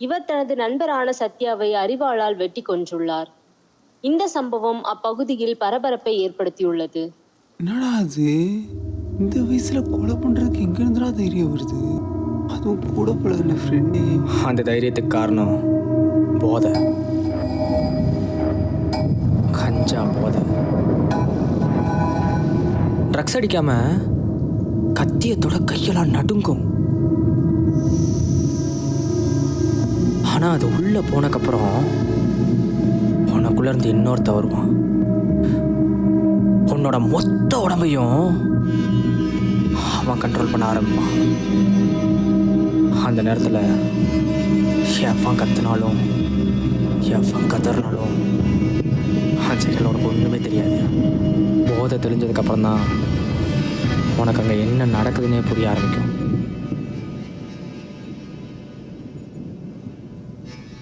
இவர் தனது நண்பரான சத்யாவை அரிவாளால் வெட்டி கொன்றுள்ளார். இந்த சம்பவம் அப்பகுதியில் பரபரப்பை ஏற்படுத்தியுள்ளது. என்னடா அது, இந்த வயசுல கொலை பண்றதுக்கு எங்க இருந்துடா தைரியம் வருது? அதுவும் கூட பழகின ஃப்ரெண்டே. அந்த தைரியத்துக்கு காரணம் போதை, கஞ்சா போதை. ட்ரக்ஸ் அடிக்காம கத்தியத்தோட கையெல்லாம் நடுங்கும். ஆனா அது உள்ள போனக்கப்புறம் உனக்குள்ள இருந்து இன்னொருத்த வருவான். உன்னோட மொத்த உடம்பையும் அவன் கண்ட்ரோல் பண்ண ஆரம்பிப்பான். அந்த நேரத்தில் எவன் கத்துனாலும் எவன் கதறினாலும் அந்த சைடில் உனக்கு ஒன்றுமே தெரியாது. போதை தெரிஞ்சதுக்கப்புறம் தான் உனக்கு அங்கே என்ன நடக்குதுன்னே புரிய ஆரம்பிக்கும்.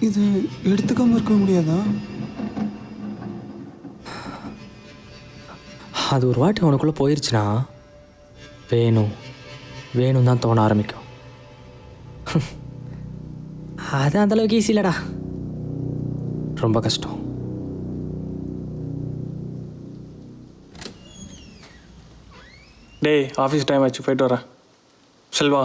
இது எடுத்துக்காம இருக்க முடியாதா? அது ஒரு வாட்டி உனக்குள்ளே போயிடுச்சுன்னா வேணும் தான் தோண ஆரம்பிக்கும். அது அந்தளவுக்கு ஈஸி இல்லைடா, ரொம்ப கஷ்டம். டேய், ஆஃபீஸ் டைம் ஆச்சு, போயிட்டு வரேன். செல்வா,